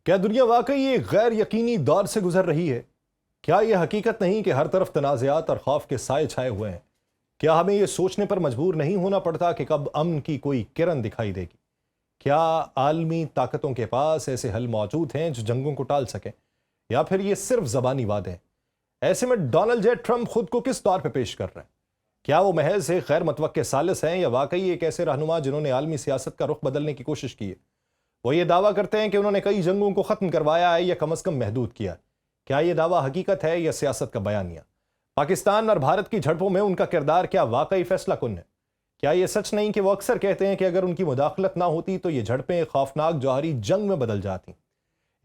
کیا دنیا واقعی ایک غیر یقینی دور سے گزر رہی ہے؟ کیا یہ حقیقت نہیں کہ ہر طرف تنازعات اور خوف کے سائے چھائے ہوئے ہیں؟ کیا ہمیں یہ سوچنے پر مجبور نہیں ہونا پڑتا کہ کب امن کی کوئی کرن دکھائی دے گی؟ کیا عالمی طاقتوں کے پاس ایسے حل موجود ہیں جو جنگوں کو ٹال سکیں؟ یا پھر یہ صرف زبانی وعدے ہیں؟ ایسے میں ڈونلڈ جے ٹرمپ خود کو کس طور پہ پیش کر رہے ہیں؟ کیا وہ محض ایک غیر متوقع ثالث ہیں یا واقعی ایک ایسے رہنما جنہوں نے عالمی سیاست کا رخ بدلنے کی کوشش کی ہے؟ وہ یہ دعویٰ کرتے ہیں کہ انہوں نے کئی جنگوں کو ختم کروایا ہے یا کم از کم محدود کیا ہے۔ کیا یہ دعویٰ حقیقت ہے یا سیاست کا بیانیہ؟ پاکستان اور بھارت کی جھڑپوں میں ان کا کردار کیا واقعی فیصلہ کن ہے؟ کیا یہ سچ نہیں کہ وہ اکثر کہتے ہیں کہ اگر ان کی مداخلت نہ ہوتی تو یہ جھڑپیں خوفناک جوہری جنگ میں بدل جاتی؟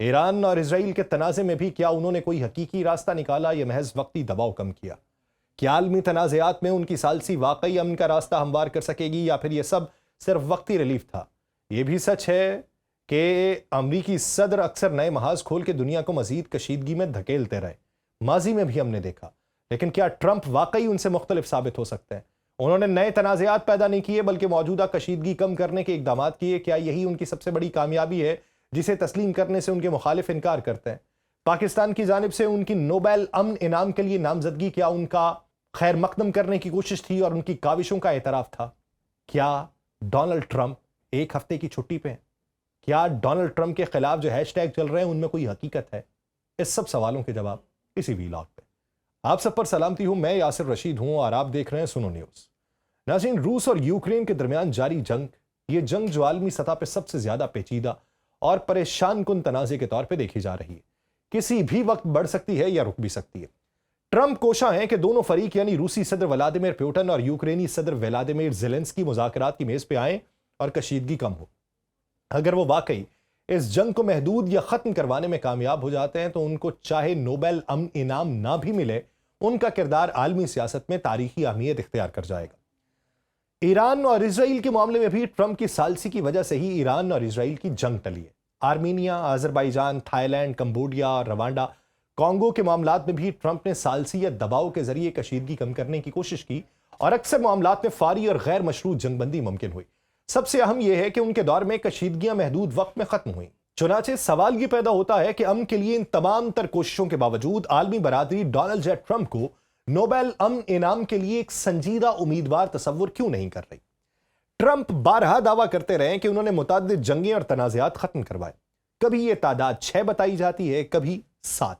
ایران اور اسرائیل کے تنازع میں بھی کیا انہوں نے کوئی حقیقی راستہ نکالا یا محض وقتی دباؤ کم کیا؟ کیا عالمی تنازعات میں ان کی ثالثی واقعی امن کا راستہ ہموار کر سکے گی یا پھر یہ سب صرف وقتی ریلیف تھا؟ یہ بھی سچ ہے کہ امریکی صدر اکثر نئے محاذ کھول کے دنیا کو مزید کشیدگی میں دھکیلتے رہے۔ ماضی میں بھی ہم نے دیکھا، لیکن کیا ٹرمپ واقعی ان سے مختلف ثابت ہو سکتے ہیں؟ انہوں نے نئے تنازعات پیدا نہیں کیے بلکہ موجودہ کشیدگی کم کرنے کے اقدامات کیے۔ کیا یہی ان کی سب سے بڑی کامیابی ہے جسے تسلیم کرنے سے ان کے مخالف انکار کرتے ہیں؟ پاکستان کی جانب سے ان کی نوبل امن انعام کے لیے نامزدگی کیا ان کا خیر مقدم کرنے کی کوشش تھی اور ان کی کاوشوں کا اعتراف تھا؟ کیا ڈونلڈ ٹرمپ ایک ہفتے کی چھٹی پہ ہیں؟ کیا ڈونلڈ ٹرمپ کے خلاف جو ہیش ٹیگ چل رہے ہیں ان میں کوئی حقیقت ہے؟ اس سب سوالوں کے جواب اسی ویلاگ پہ۔ آپ سب پر سلامتی ہوں، میں یاسر رشید ہوں اور آپ دیکھ رہے ہیں سنو نیوز۔ ناظرین، روس اور یوکرین کے درمیان جاری جنگ، یہ جنگ جو عالمی سطح پہ سب سے زیادہ پیچیدہ اور پریشان کن تنازع کے طور پہ دیکھی جا رہی ہے، کسی بھی وقت بڑھ سکتی ہے یا رک بھی سکتی ہے۔ ٹرمپ کوشاں ہیں کہ دونوں فریق یعنی روسی صدر ولادیمیر پوٹن اور یوکرینی صدر ولادیمیر زیلنسکی مذاکرات کی میز پہ آئیں اور کشیدگی کم ہو۔ اگر وہ واقعی اس جنگ کو محدود یا ختم کروانے میں کامیاب ہو جاتے ہیں تو ان کو چاہے نوبل امن انعام نہ بھی ملے، ان کا کردار عالمی سیاست میں تاریخی اہمیت اختیار کر جائے گا۔ ایران اور اسرائیل کے معاملے میں بھی ٹرمپ کی ثالثی کی وجہ سے ہی ایران اور اسرائیل کی جنگ ٹلی ہے۔ Armenia, Azerbaijan, Thailand, Cambodia اور روانڈا، کانگو کے معاملات میں بھی ٹرمپ نے ثالثی یا دباؤ کے ذریعے کشیدگی کم کرنے کی کوشش کی اور اکثر معاملات میں فوری اور غیر مشروط جنگ بندی ممکن ہوئی۔ سب سے اہم یہ ہے کہ ان کے دور میں کشیدگیاں محدود وقت میں ختم ہوئیں۔ چنانچہ سوال یہ پیدا ہوتا ہے کہ امن کے لیے ان تمام تر کوششوں کے باوجود عالمی برادری ڈونلڈ جے ٹرمپ کو نوبل امن انعام کے لیے ایک سنجیدہ امیدوار تصور کیوں نہیں کر رہی؟ ٹرمپ بارہا دعویٰ کرتے رہے کہ انہوں نے متعدد جنگیں اور تنازعات ختم کروائے۔ کبھی یہ تعداد 6 بتائی جاتی ہے، کبھی 7۔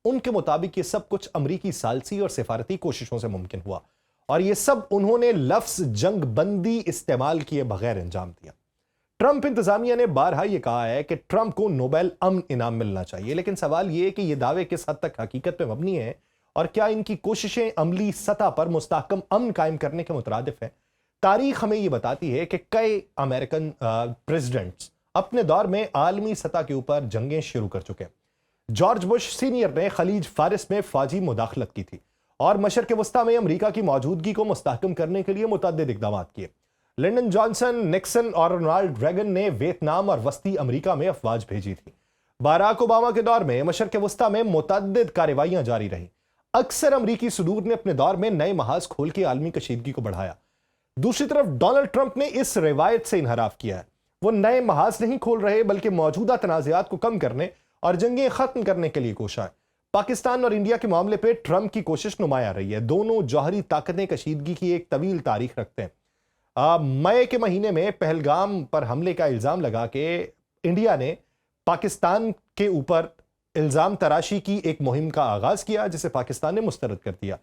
ان کے مطابق یہ سب کچھ امریکی ثالثی اور سفارتی کوششوں سے ممکن ہوا اور یہ سب انہوں نے لفظ جنگ بندی استعمال کیے بغیر انجام دیا۔ ٹرمپ انتظامیہ نے بارہا یہ کہا ہے کہ ٹرمپ کو نوبل امن انعام ملنا چاہیے، لیکن سوال یہ ہے کہ یہ دعوے کس حد تک حقیقت پہ مبنی ہیں اور کیا ان کی کوششیں عملی سطح پر مستحکم امن قائم کرنے کے مترادف ہیں؟ تاریخ ہمیں یہ بتاتی ہے کہ کئی امریکن پریزیڈنٹس اپنے دور میں عالمی سطح کے اوپر جنگیں شروع کر چکے ہیں۔ جارج بش سینئر نے خلیج فارس میں فوجی مداخلت کی تھی اور مشرق وسطیٰ میں امریکہ کی موجودگی کو مستحکم کرنے کے لیے متعدد اقدامات کیے۔ لنڈن جانسن، نکسن اور رونالڈ ریگن نے ویتنام اور وسطی امریکہ میں افواج بھیجی تھی۔ باراک اوباما کے دور میں مشرق وسطیٰ میں متعدد کارروائیاں جاری رہیں۔ اکثر امریکی صدور نے اپنے دور میں نئے محاذ کھول کے عالمی کشیدگی کو بڑھایا۔ دوسری طرف ڈونلڈ ٹرمپ نے اس روایت سے انحراف کیا ہے۔ وہ نئے محاذ نہیں کھول رہے بلکہ موجودہ تنازعات کو کم کرنے اور جنگیں ختم کرنے کے لیے کوشاں ہیں۔ پاکستان اور انڈیا کے معاملے پہ ٹرمپ کی کوشش نمایاں رہی ہے۔ دونوں جوہری طاقتیں کشیدگی کی ایک طویل تاریخ رکھتے ہیں۔ مئی کے مہینے میں پہلگام پر حملے کا الزام لگا کے انڈیا نے پاکستان کے اوپر الزام تراشی کی ایک مہم کا آغاز کیا جسے پاکستان نے مسترد کر دیا۔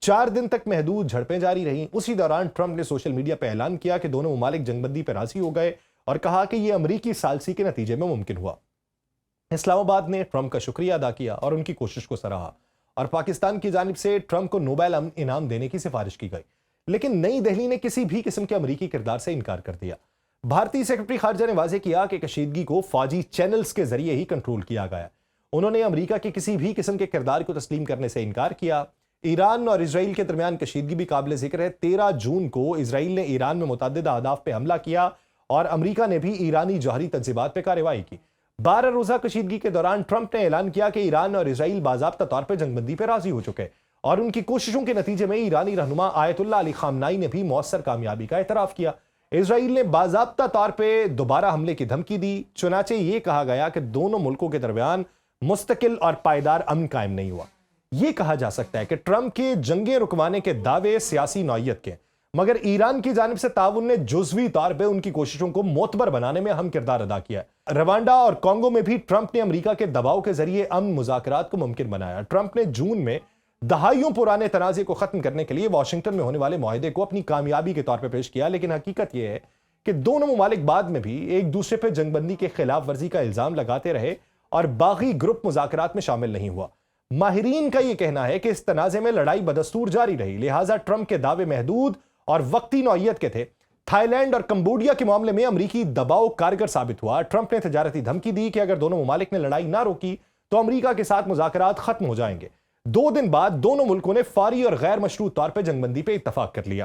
4 دن تک محدود جھڑپیں جاری رہیں۔ اسی دوران ٹرمپ نے سوشل میڈیا پہ اعلان کیا کہ دونوں ممالک جنگ بندی پہ راضی ہو گئے اور کہا کہ یہ امریکی ثالثی کے نتیجے میں ممکن ہوا۔ اسلام آباد نے ٹرمپ کا شکریہ ادا کیا اور ان کی کوشش کو سراہا اور پاکستان کی جانب سے ٹرمپ کو نوبل امن انعام دینے کی سفارش کی گئی، لیکن نئی دہلی نے کسی بھی قسم کے امریکی کردار سے انکار کر دیا۔ بھارتی سیکرٹری خارجہ نے واضح کیا کہ کشیدگی کو فوجی چینلز کے ذریعے ہی کنٹرول کیا گیا۔ انہوں نے امریکہ کے کسی بھی قسم کے کردار کو تسلیم کرنے سے انکار کیا۔ ایران اور اسرائیل کے درمیان کشیدگی بھی قابل ذکر ہے۔ 13 جون کو اسرائیل نے ایران میں متعدد اہداف پہ حملہ کیا اور امریکہ نے بھی ایرانی جوہری تنصیبات پہ کارروائی کی۔ 12 روزہ کشیدگی کے دوران ٹرمپ نے اعلان کیا کہ ایران اور اسرائیل باضابطہ طور پہ جنگ بندی پہ راضی ہو چکے اور ان کی کوششوں کے نتیجے میں ایرانی رہنما آیت اللہ علی خامنائی نے بھی مؤثر کامیابی کا اعتراف کیا۔ اسرائیل نے باضابطہ طور پہ دوبارہ حملے کی دھمکی دی، چنانچہ یہ کہا گیا کہ دونوں ملکوں کے درمیان مستقل اور پائیدار امن قائم نہیں ہوا۔ یہ کہا جا سکتا ہے کہ ٹرمپ کے جنگیں رکوانے کے دعوے سیاسی نوعیت کے، مگر ایران کی جانب سے تعاون نے جزوی طور پہ ان کی کوششوں کو معتبر بنانے میں اہم کردار ادا کیا ہے۔ روانڈا اور کانگو میں بھی ٹرمپ نے امریکہ کے دباؤ کے ذریعے امن مذاکرات کو ممکن بنایا۔ ٹرمپ نے جون میں دہائیوں پرانے تنازع کو ختم کرنے کے لیے واشنگٹن میں ہونے والے معاہدے کو اپنی کامیابی کے طور پہ پیش کیا، لیکن حقیقت یہ ہے کہ دونوں ممالک بعد میں بھی ایک دوسرے پہ جنگ بندی کے خلاف ورزی کا الزام لگاتے رہے اور باغی گروپ مذاکرات میں شامل نہیں ہوا۔ ماہرین کا یہ کہنا ہے کہ اس تنازع میں لڑائی بدستور جاری رہی، لہٰذا ٹرمپ کے دعوے محدود اور وقتی نوعیت کے تھے۔ تھائی لینڈ اور کمبوڈیا کے معاملے میں امریکی دباؤ کارگر ثابت ہوا۔ ٹرمپ نے تجارتی دھمکی دی کہ اگر دونوں ممالک نے لڑائی نہ روکی تو امریکہ کے ساتھ مذاکرات ختم ہو جائیں گے۔ 2 دن بعد دونوں ملکوں نے فوری اور غیر مشروط طور پہ جنگ بندی پہ اتفاق کر لیا۔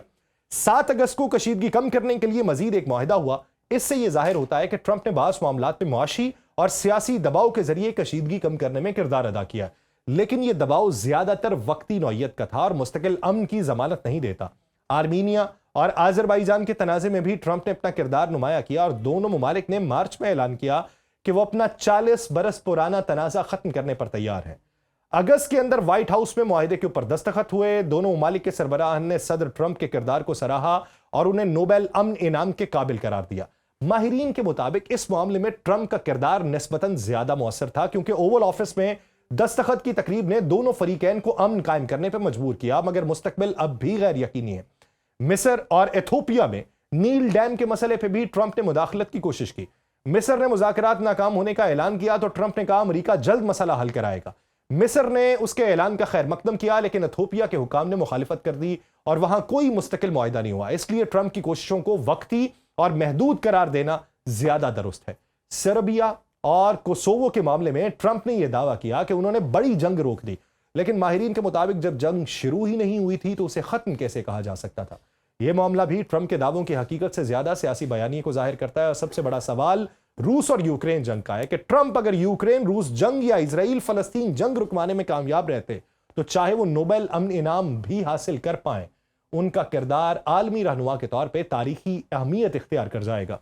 7 اگست کو کشیدگی کم کرنے کے لیے مزید ایک معاہدہ ہوا۔ اس سے یہ ظاہر ہوتا ہے کہ ٹرمپ نے بعض معاملات میں معاشی اور سیاسی دباؤ کے ذریعے کشیدگی کم کرنے میں کردار ادا کیا، لیکن یہ دباؤ زیادہ تر وقتی نوعیت کا تھا اور مستقل امن کی ضمانت نہیں دیتا۔ آرمینیا اور آذربائیجان کے تنازع میں بھی ٹرمپ نے اپنا کردار نمایاں کیا اور دونوں ممالک نے مارچ میں اعلان کیا کہ وہ اپنا 40 برس پرانا تنازع ختم کرنے پر تیار ہیں۔ اگست کے اندر وائٹ ہاؤس میں معاہدے کے اوپر دستخط ہوئے۔ دونوں ممالک کے سربراہان نے صدر ٹرمپ کے کردار کو سراہا اور انہیں نوبل امن انعام کے قابل قرار دیا۔ ماہرین کے مطابق اس معاملے میں ٹرمپ کا کردار نسبتاً زیادہ مؤثر تھا، کیونکہ اوول آفس میں دستخط کی تقریب نے دونوں فریقین کو امن قائم کرنے پر مجبور کیا، مگر مستقبل اب بھی غیر یقینی ہے۔ مصر اور ایتھوپیا میں نیل ڈیم کے مسئلے پہ بھی ٹرمپ نے مداخلت کی کوشش کی۔ مصر نے مذاکرات ناکام ہونے کا اعلان کیا تو ٹرمپ نے کہا امریکہ جلد مسئلہ حل کرائے گا۔ مصر نے اس کے اعلان کا خیر مقدم کیا، لیکن ایتھوپیا کے حکام نے مخالفت کر دی اور وہاں کوئی مستقل معاہدہ نہیں ہوا۔ اس لیے ٹرمپ کی کوششوں کو وقتی اور محدود قرار دینا زیادہ درست ہے۔ سربیا اور کوسوو کے معاملے میں ٹرمپ نے یہ دعویٰ کیا کہ انہوں نے بڑی جنگ روک دی، لیکن ماہرین کے مطابق جب جنگ شروع ہی نہیں ہوئی تھی تو اسے ختم کیسے کہا جا سکتا تھا؟ یہ معاملہ بھی ٹرمپ کے دعووں کی حقیقت سے زیادہ سیاسی بیانیے کو ظاہر کرتا ہے، اور سب سے بڑا سوال روس اور یوکرین جنگ کا ہے کہ ٹرمپ اگر یوکرین روس جنگ یا اسرائیل فلسطین جنگ رکوانے میں کامیاب رہتے تو چاہے وہ نوبل امن انعام بھی حاصل کر پائیں، ان کا کردار عالمی رہنما کے طور پہ تاریخی اہمیت اختیار کر جائے گا۔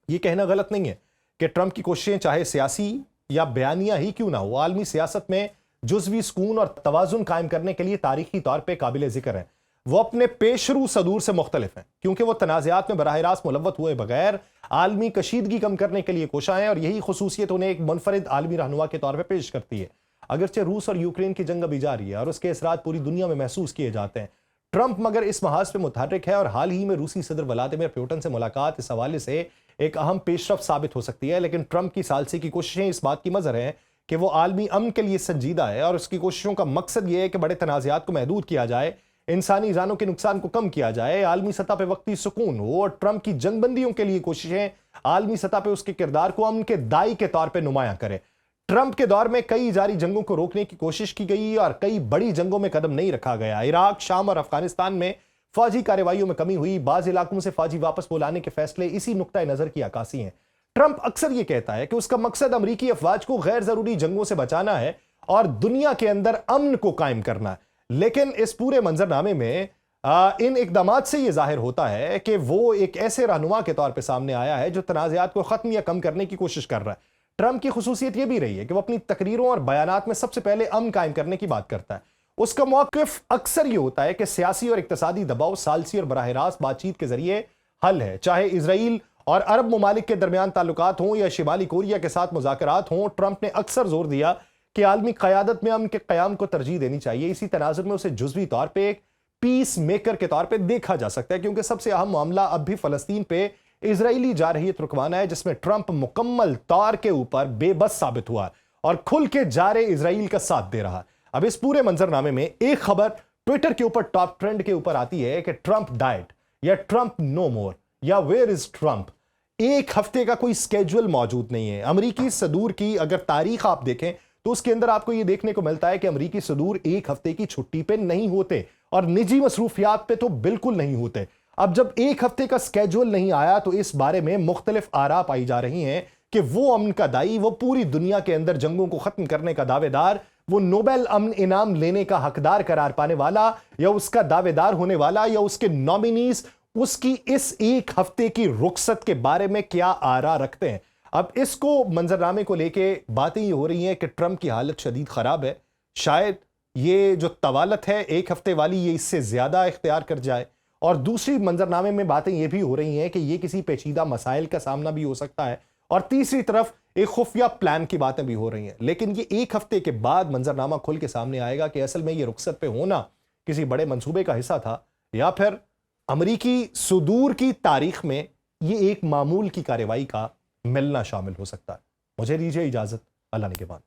یہ کہنا غلط نہیں ہے کہ ٹرمپ کی کوششیں چاہے سیاسی یا بیانیہ ہی کیوں نہ ہو، عالمی سیاست میں جزوی سکون اور توازن قائم کرنے کے لیے تاریخی طور پہ قابل ذکر ہیں۔ وہ اپنے پیشرو صدور سے مختلف ہیں کیونکہ وہ تنازعات میں براہ راست ملوث ہوئے بغیر عالمی کشیدگی کم کرنے کے لیے کوشاں ہیں، اور یہی خصوصیت انہیں ایک منفرد عالمی رہنما کے طور پہ پیش کرتی ہے۔ اگرچہ روس اور یوکرین کی جنگ ابھی جاری ہے اور اس کے اثرات پوری دنیا میں محسوس کیے جاتے ہیں، ٹرمپ مگر اس محاذ پہ متحرک ہے، اور حال ہی میں روسی صدر ولادیمیر پوٹن سے ملاقات اس حوالے سے ایک اہم پیش رفت ثابت ہو سکتی ہے۔ لیکن ٹرمپ کی ثالثی کی کوششیں اس بات کی مظہر ہیں کہ وہ عالمی امن کے لیے سنجیدہ ہے، اور اس کی کوششوں کا مقصد یہ ہے کہ بڑے تنازعات کو محدود کیا جائے، انسانی جانوں کے نقصان کو کم کیا جائے، عالمی سطح پہ وقتی سکون ہو، اور ٹرمپ کی جنگ بندیوں کے لیے کوششیں عالمی سطح پہ اس کے کردار کو امن کے دائی کے طور پہ نمایاں کرے۔ ٹرمپ کے دور میں کئی جاری جنگوں کو روکنے کی کوشش کی گئی اور کئی بڑی جنگوں میں قدم نہیں رکھا گیا۔ عراق، شام اور افغانستان میں فوجی کارروائیوں میں کمی ہوئی، بعض علاقوں سے فوجی واپس بلانے کے فیصلے اسی نقطہ نظر کی عکاسی ہیں۔ ٹرمپ اکثر یہ کہتا ہے کہ اس کا مقصد امریکی افواج کو غیر ضروری جنگوں سے بچانا ہے اور دنیا کے اندر امن کو قائم کرنا ہے، لیکن اس پورے منظرنامے میں ان اقدامات سے یہ ظاہر ہوتا ہے کہ وہ ایک ایسے رہنما کے طور پہ سامنے آیا ہے جو تنازعات کو ختم یا کم کرنے کی کوشش کر رہا ہے۔ ٹرمپ کی خصوصیت یہ بھی رہی ہے کہ وہ اپنی تقریروں اور بیانات میں سب سے پہلے امن قائم کرنے کی بات کرتا ہے۔ اس کا موقف اکثر یہ ہوتا ہے کہ سیاسی اور اقتصادی دباؤ ثالثی اور براہ راست بات چیت کے ذریعے حل ہے، چاہے اسرائیل اور عرب ممالک کے درمیان تعلقات ہوں یا شمالی کوریا کے ساتھ مذاکرات ہوں۔ ٹرمپ نے اکثر زور دیا کہ عالمی قیادت میں امن کے قیام کو ترجیح دینی چاہیے۔ اسی تناظر میں اسے جزوی طور پہ ایک پیس میکر کے طور پہ دیکھا جا سکتا ہے، کیونکہ سب سے اہم معاملہ اب بھی فلسطین پہ اسرائیلی جارحیت رکوانا ہے، جس میں ٹرمپ مکمل طور کے اوپر بے بس ثابت ہوا اور کھل کے جارے اسرائیل کا ساتھ دے رہا۔ اب اس پورے منظرنامے میں ایک خبر ٹویٹر کے اوپر ٹاپ ٹرینڈ کے اوپر آتی ہے کہ ٹرمپ ڈائٹ یا ٹرمپ نو مور یا ویئر از ٹرمپ۔ ایک ہفتے کا کوئی سکیجول موجود نہیں ہے۔ امریکی صدور کی اگر تاریخ آپ دیکھیں تو اس کے اندر آپ کو یہ دیکھنے کو ملتا ہے کہ امریکی صدور ایک ہفتے کی چھٹی پہ نہیں ہوتے اور نجی مصروفیات پہ تو بالکل نہیں ہوتے۔ اب جب ایک ہفتے کا سکیجول نہیں آیا تو اس بارے میں مختلف آراء پائی جا رہی ہیں کہ وہ امن کا دائی، وہ پوری دنیا کے اندر جنگوں کو ختم کرنے کا دعوے دار، وہ نوبل امن انعام لینے کا حقدار قرار پانے والا یا اس کا دعوے دار ہونے والا یا اس کے نامینیز اس کی اس ایک ہفتے کی رخصت کے بارے میں کیا آرا رکھتے ہیں. اب اس کو منظرنامے کو لے کے باتیں یہ ہو رہی ہیں کہ ٹرمپ کی حالت شدید خراب ہے, شاید یہ جو طوالت ہے ایک ہفتے والی یہ اس سے زیادہ اختیار کر جائے, اور دوسری منظرنامے میں باتیں یہ بھی ہو رہی ہیں کہ یہ کسی پیچیدہ مسائل کا سامنا بھی ہو سکتا ہے, اور تیسری طرف ایک خفیہ پلان کی باتیں بھی ہو رہی ہیں. لیکن یہ ایک ہفتے کے بعد منظرنامہ کھل کے سامنے آئے گا کہ اصل میں یہ رخصت پہ ہونا کسی بڑے منصوبے کا حصہ تھا, یا پھر امریکی صدور کی تاریخ میں یہ ایک معمول کی کارروائی کا ملنا شامل ہو سکتا ہے. مجھے دیجیے اجازت, اللہ نگہبان.